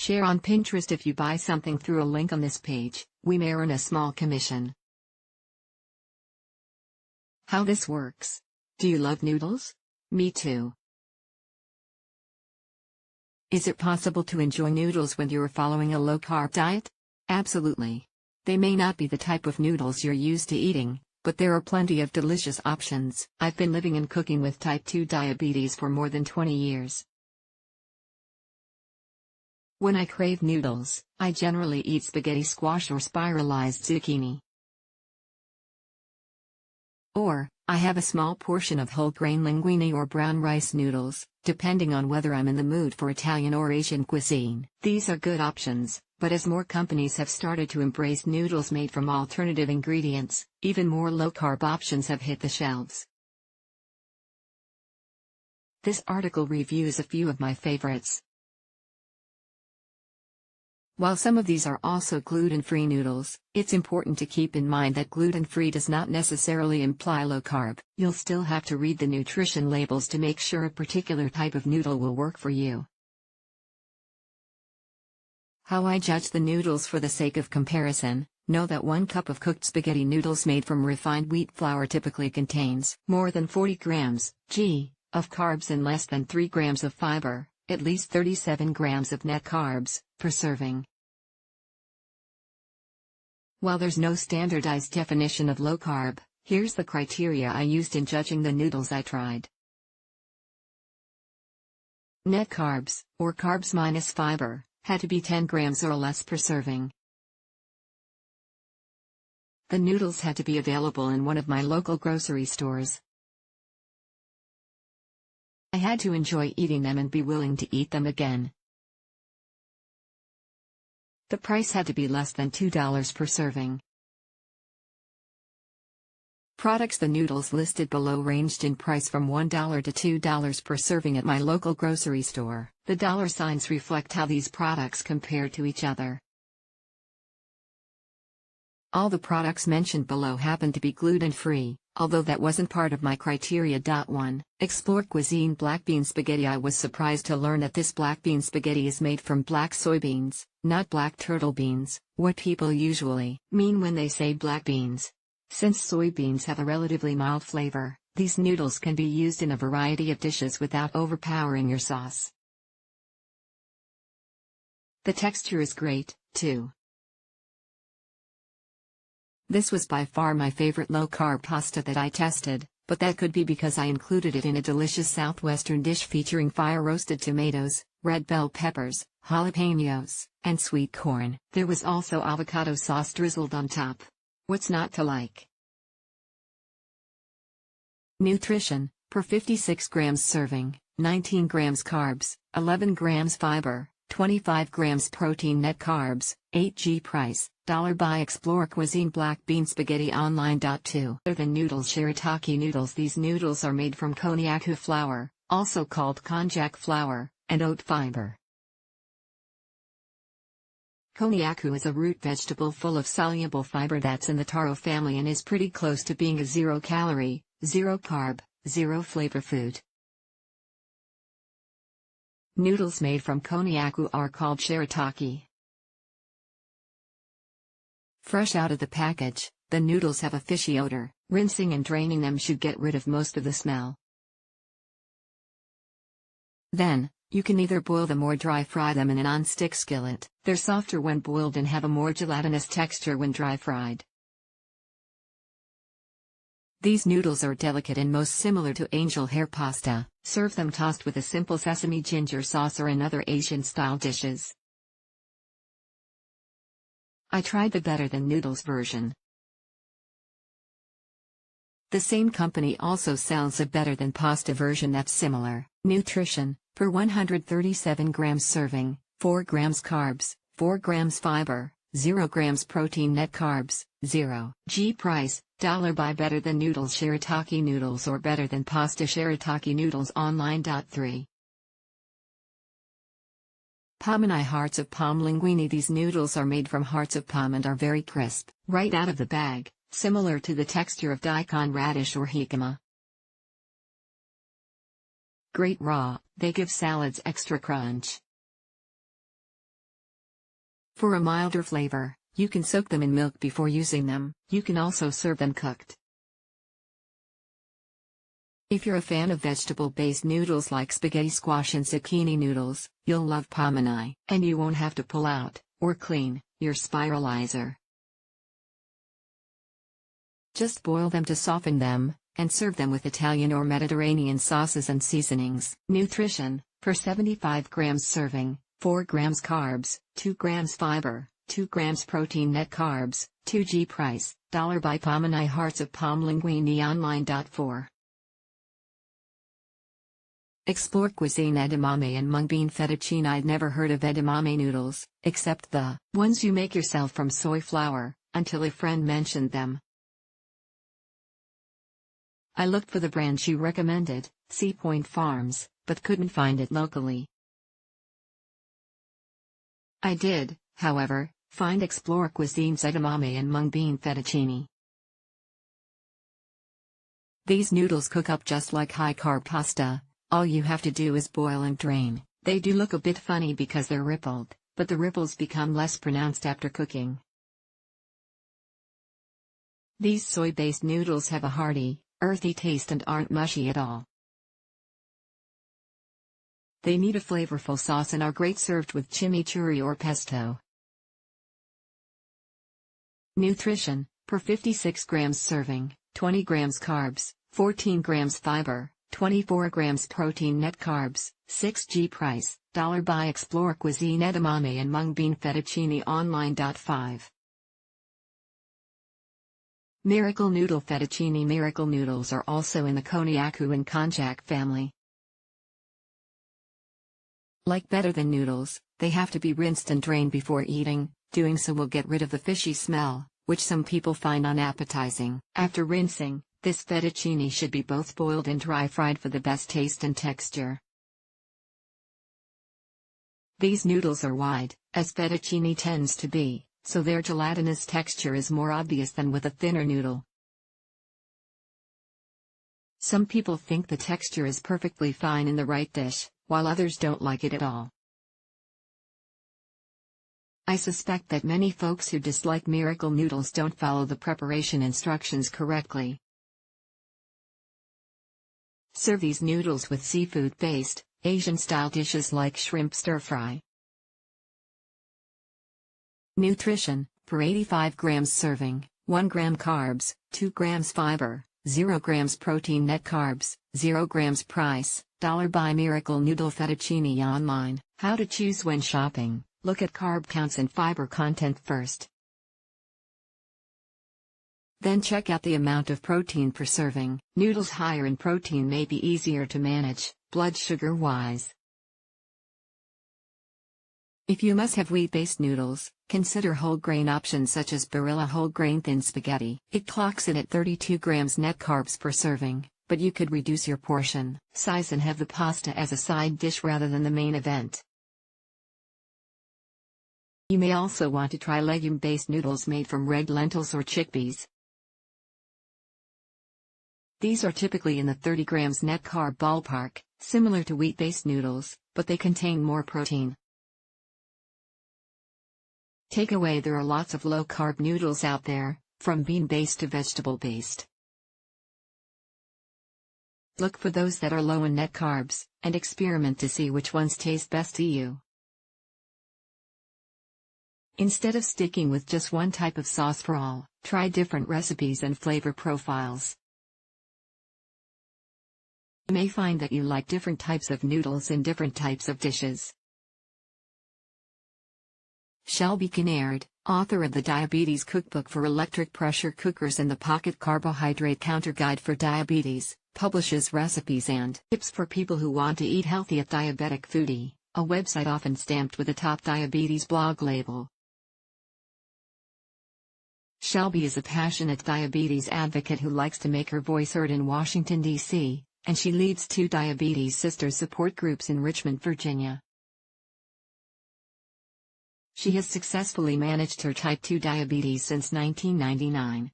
Share on Pinterest. If you buy something through a link on this page, we may earn a small commission. How this works. Do you love noodles? Me too. Is it possible to enjoy noodles when you're following a low-carb diet? Absolutely. They may not be the type of noodles you're used to eating, but there are plenty of delicious options. I've been living and cooking with type 2 diabetes for more than 20 years. When I crave noodles, I generally eat spaghetti squash or spiralized zucchini. Or, I have a small portion of whole grain linguine or brown rice noodles, depending on whether I'm in the mood for Italian or Asian cuisine. These are good options, but as more companies have started to embrace noodles made from alternative ingredients, even more low-carb options have hit the shelves. This article reviews a few of my favorites. While some of these are also gluten-free noodles, it's important to keep in mind that gluten-free does not necessarily imply low-carb. You'll still have to read the nutrition labels to make sure a particular type of noodle will work for you. How I judge the noodles. For the sake of comparison, know that 1 cup of cooked spaghetti noodles made from refined wheat flour typically contains more than 40 grams of carbs and less than 3 grams of fiber, at least 37 grams of net carbs per serving. While there's no standardized definition of low carb, here's the criteria I used in judging the noodles I tried. Net carbs, or carbs minus fiber, had to be 10 grams or less per serving. The noodles had to be available in one of my local grocery stores. I had to enjoy eating them and be willing to eat them again. The price had to be less than $2 per serving. Products. The noodles listed below ranged in price from $1 to $2 per serving at my local grocery store. The dollar signs reflect how these products compare to each other. All the products mentioned below happen to be gluten-free, although that wasn't part of my criteria. 1. Explore cuisine. Black bean spaghetti. I was surprised to learn that this black bean spaghetti is made from black soybeans, not black turtle beans, what people usually mean when they say black beans. Since soybeans have a relatively mild flavor, these noodles can be used in a variety of dishes without overpowering your sauce. The texture is great, too. This was by far my favorite low-carb pasta that I tested, but that could be because I included it in a delicious southwestern dish featuring fire-roasted tomatoes, red bell peppers, jalapenos, and sweet corn. There was also avocado sauce drizzled on top. What's not to like? Nutrition. Per 56 grams serving, 19 grams carbs, 11 grams fiber, 25 grams protein. Net carbs, 8g. Price, $. Buy. Explore cuisine. Black bean spaghetti online. 2. Other than noodles. Shirataki noodles. These noodles are made from konnyaku flour, also called konjac flour, and oat fiber. Konnyaku is a root vegetable full of soluble fiber that's in the taro family and is pretty close to being a zero-calorie, zero-carb, zero-flavor food. Noodles made from konnyaku are called shirataki. Fresh out of the package, the noodles have a fishy odor. Rinsing and draining them should get rid of most of the smell. Then, you can either boil them or dry fry them in a non-stick skillet. They're softer when boiled and have a more gelatinous texture when dry fried. These noodles are delicate and most similar to angel hair pasta. Serve them tossed with a simple sesame ginger sauce or in other Asian-style dishes. I tried the better than noodles version. The same company also sells a better than pasta version that's similar. Nutrition. Per 137 grams serving, 4 grams carbs, 4 grams fiber, 0 grams protein. Net carbs, 0g. Price, $. Buy better than noodles. Shirataki noodles or better than pasta. Shirataki noodles online. 3. Palm hearts of palm linguine. These noodles are made from hearts of palm and are very crisp, right out of the bag, similar to the texture of daikon radish or jicama. Great raw, they give salads extra crunch. For a milder flavor, you can soak them in milk before using them. You can also serve them cooked. If you're a fan of vegetable-based noodles like spaghetti squash and zucchini noodles, you'll love pomani, and you won't have to pull out, or clean, your spiralizer. Just boil them to soften them, and serve them with Italian or Mediterranean sauces and seasonings. Nutrition: per 75 grams serving, 4 grams carbs, 2 grams fiber, 2 grams protein. Net carbs, 2g. Price, $. By Pomani Hearts of Palm Linguine Online. 4. Explore cuisine. Edamame and mung bean fettuccine. I'd never heard of edamame noodles, except the ones you make yourself from soy flour, until a friend mentioned them. I looked for the brand she recommended, Sea Point Farms, but couldn't find it locally. I did, however, find Explore Cuisine's edamame and mung bean fettuccine. These noodles cook up just like high-carb pasta. All you have to do is boil and drain. They do look a bit funny because they're rippled, but the ripples become less pronounced after cooking. These soy-based noodles have a hearty, earthy taste and aren't mushy at all. They need a flavorful sauce and are great served with chimichurri or pesto. Nutrition: per 56 grams serving, 20 grams carbs, 14 grams fiber, 24 grams protein. Net carbs, 6g. Price, $. By Explore Cuisine. Edamame and mung bean fettuccine Online. 5. Miracle Noodle Fettuccine. Miracle noodles are also in the Konnyaku and konjac family. Like better than noodles, they have to be rinsed and drained before eating. Doing so will get rid of the fishy smell, which some people find unappetizing. After rinsing, this fettuccine should be both boiled and dry fried for the best taste and texture. These noodles are wide, as fettuccine tends to be, so their gelatinous texture is more obvious than with a thinner noodle. Some people think the texture is perfectly fine in the right dish, while others don't like it at all. I suspect that many folks who dislike miracle noodles don't follow the preparation instructions correctly. Serve these noodles with seafood-based, Asian-style dishes like shrimp stir-fry. Nutrition: per 85 grams serving, 1 gram carbs, 2 grams fiber, 0 grams protein. Net carbs, 0 grams. Price, $. By Miracle Noodle Fettuccine Online. How to choose when shopping: look at carb counts and fiber content first. Then check out the amount of protein per serving. Noodles higher in protein may be easier to manage, blood sugar-wise. If you must have wheat-based noodles, consider whole grain options such as Barilla whole grain thin spaghetti. It clocks in at 32 grams net carbs per serving, but you could reduce your portion size and have the pasta as a side dish rather than the main event. You may also want to try legume-based noodles made from red lentils or chickpeas. These are typically in the 30 grams net carb ballpark, similar to wheat-based noodles, but they contain more protein. Takeaway: there are lots of low-carb noodles out there, from bean-based to vegetable-based. Look for those that are low in net carbs, and experiment to see which ones taste best to you. Instead of sticking with just one type of sauce for all, try different recipes and flavor profiles. You may find that you like different types of noodles in different types of dishes. Shelby Kinnaird, author of the Diabetes Cookbook for Electric Pressure Cookers and the Pocket Carbohydrate Counter Guide for Diabetes, publishes recipes and tips for people who want to eat healthy at Diabetic Foodie, a website often stamped with a top diabetes blog label. Shelby is a passionate diabetes advocate who likes to make her voice heard in Washington, D.C., and she leads 2 diabetes sister support groups in Richmond, Virginia. She has successfully managed her type 2 diabetes since 1999,